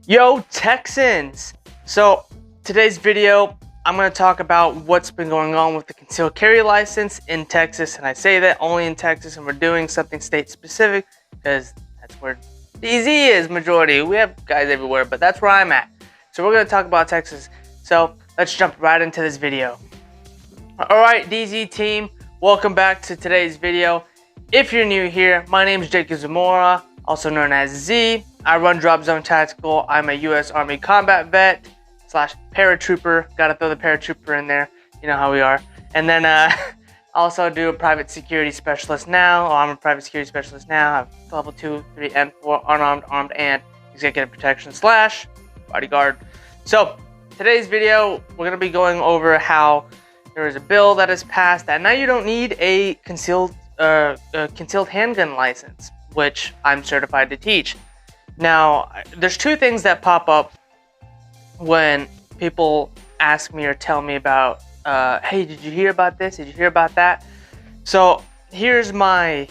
Yo, Texans! So, today's video, I'm going to talk about what's been going on with the concealed carry license in Texas. And I say that only in Texas, and we're doing something state specific because that's where DZ is majority. We have guys everywhere, but that's where I'm at. So we're going to talk about Texas. So let's jump right into this video. Alright, DZ team, welcome back to today's video. If you're new here, my name is Zamora, also known as Z. I run Drop Zone Tactical. I'm a U.S. Army combat vet / paratrooper. Gotta throw the paratrooper in there. You know how we are. And then also do a private security specialist now. I'm a private security specialist now. I have level 2, 3, and 4 unarmed, armed, and executive protection / bodyguard. So today's video, we're gonna be going over how there is a bill that has passed that now you don't need a concealed handgun license, which I'm certified to teach. Now, there's two things that pop up when people ask me or tell me about, hey, did you hear about this? Did you hear about that? So here's my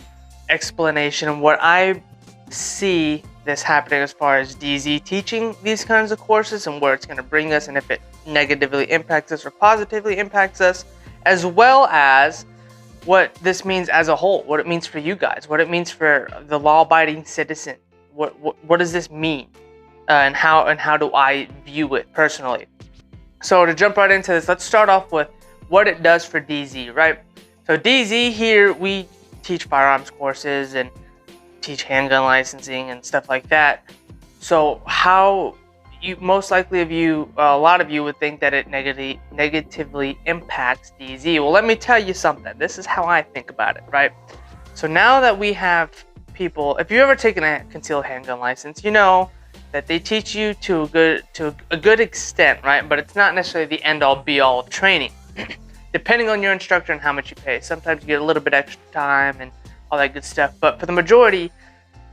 explanation of what I see this happening as far as DZ teaching these kinds of courses and where it's going to bring us, and if it negatively impacts us or positively impacts us, as well as what this means as a whole, what it means for you guys, what it means for the law-abiding citizen. What does this mean, and how do I view it personally? So to jump right into this, let's start off with what it does for DZ, right? So DZ here, we teach firearms courses and teach handgun licensing and stuff like that. So how you most likely a lot of you would think that it negatively impacts DZ. Well, let me tell you something. This is how I think about it, right? So now that we have people, if you've ever taken a concealed handgun license, you know that they teach you to a good extent, right? But it's not necessarily the end-all be-all of training. Depending on your instructor and how much you pay. Sometimes you get a little bit extra time and all that good stuff. But for the majority,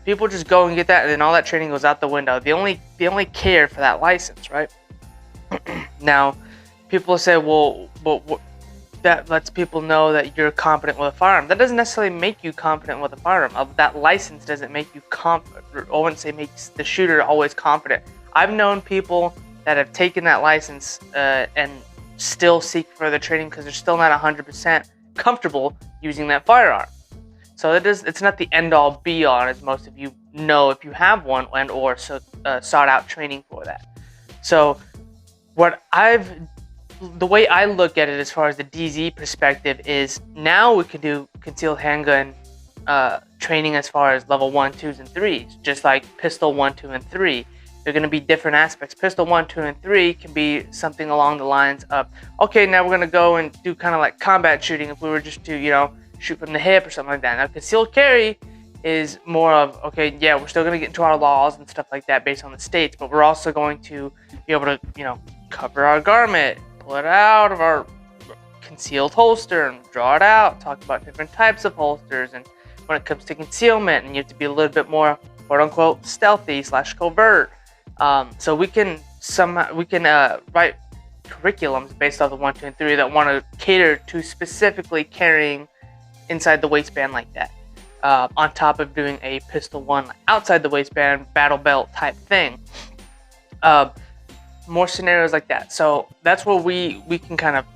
people just go and get that, and then all that training goes out the window. They only care for that license, right? Now, people say, well, that lets people know that you're competent with a firearm. That doesn't necessarily make you competent with a firearm. That license doesn't make you competent. I wouldn't say makes the shooter always competent. I've known people that have taken that license and still seek further training because they're still not 100% comfortable using that firearm. So it's not the end-all be-all, as most of you know if you have one and or sought out training for that. So the way I look at it as far as the DZ perspective is now we can do concealed handgun training as far as level 1, 2s, and 3s, just like pistol 1, 2, and 3. They're going to be different aspects. Pistol 1, 2, and 3 can be something along the lines of, okay, now we're going to go and do kind of like combat shooting if we were just to, shoot from the hip or something like that. Now, concealed carry is more of, okay, yeah, we're still going to get into our laws and stuff like that based on the states, but we're also going to be able to, cover our garment, pull it out of our concealed holster and draw it out, talk about different types of holsters, and when it comes to concealment, and you have to be a little bit more quote-unquote stealthy / covert. So we can write curriculums based off the 1, 2, and 3 that want to cater to specifically carrying inside the waistband like that, on top of doing a pistol 1 outside the waistband battle belt type thing. More scenarios like that. So that's where we can kind of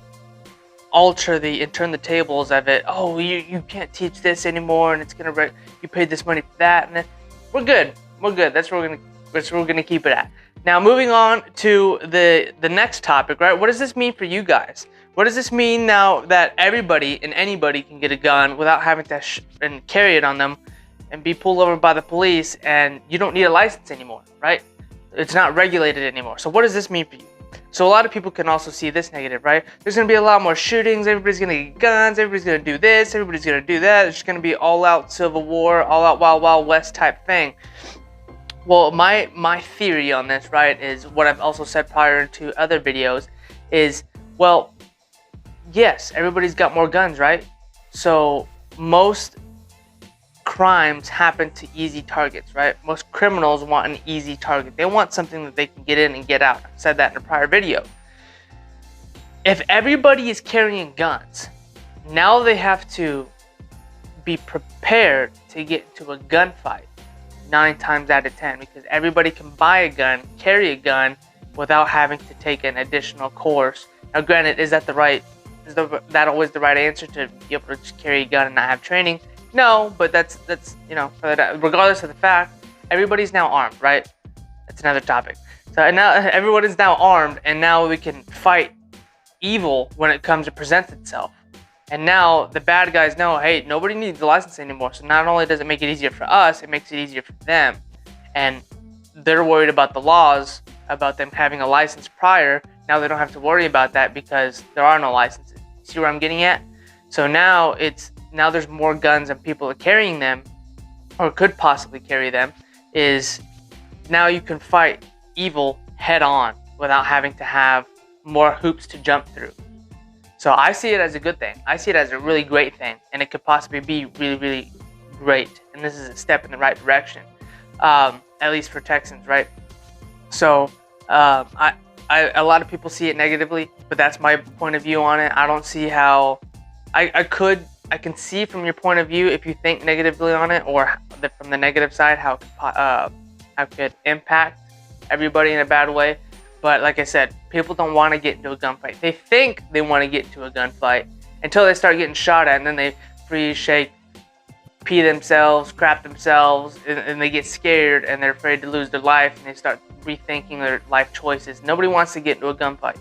alter and turn the tables of it. Oh, you can't teach this anymore, and it's gonna you paid this money for that, and then we're good. That's where we're gonna keep it at. Now, moving on to the next topic, right? What does this mean for you guys? What does this mean now that everybody and anybody can get a gun without having to and carry it on them and be pulled over by the police, and you don't need a license anymore, right? It's not regulated anymore. So what does this mean for you? So a lot of people can also see this negative, right? There's going to be a lot more shootings. Everybody's going to get guns. Everybody's going to do this. Everybody's going to do that. It's going to be all-out Civil War, all-out Wild Wild West type thing. Well, my theory on this, right, is what I've also said prior to other videos is, well, yes, everybody's got more guns, right? So most crimes happen to easy targets, right? Most criminals want an easy target. They want something that they can get in and get out. I said that in a prior video. If everybody is carrying guns, now they have to be prepared to get into a gunfight. 9 times out of 10, because everybody can buy a gun, carry a gun, without having to take an additional course. Now granted, is that that always the right answer, to be able to just carry a gun and not have training? No, but that's you know, regardless of the fact, everybody's now armed, right? That's another topic. So now everyone is now armed, and now we can fight evil when it comes to presents itself. And now the bad guys know, hey, nobody needs the license anymore. So not only does it make it easier for us, it makes it easier for them. And they're worried about the laws, about them having a license prior. Now they don't have to worry about that because there are no licenses. See where I'm getting at? So now there's more guns and people are carrying them, or could possibly carry them. Is now you can fight evil head on without having to have more hoops to jump through. So I see it as a good thing. I see it as a really great thing, and it could possibly be really, really great. And this is a step in the right direction, at least for Texans, right? So a lot of people see it negatively, but that's my point of view on it. I don't see how I can see from your point of view if you think negatively on it, or from the negative side, how it could impact everybody in a bad way. But like I said, people don't want to get into a gunfight. They think they want to get into a gunfight until they start getting shot at, and then they freeze, shake, pee themselves, crap themselves, and they get scared, and they're afraid to lose their life, and they start rethinking their life choices. Nobody wants to get into a gunfight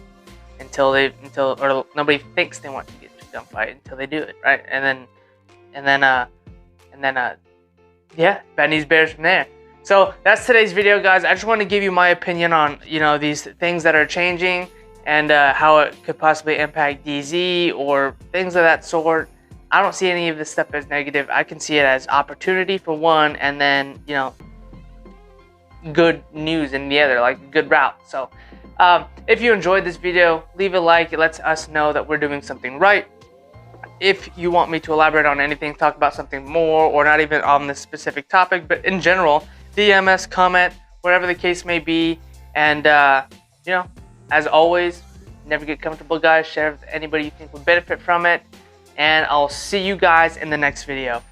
or nobody thinks they want to get into a gunfight until they do it, right? And then yeah, bad news bears from there. So that's today's video, guys. I just want to give you my opinion on, you know, these things that are changing, and how it could possibly impact DZ or things of that sort. I don't see any of this stuff as negative. I can see it as opportunity for one, and then, you know, good news in the other, like a good route. So if you enjoyed this video, leave a like. It lets us know that we're doing something right. If you want me to elaborate on anything, talk about something more, or not even on this specific topic, but in general, DM us, comment, whatever the case may be. And you know, as always, never get comfortable, guys. Share with anybody you think would benefit from it, and I'll see you guys in the next video.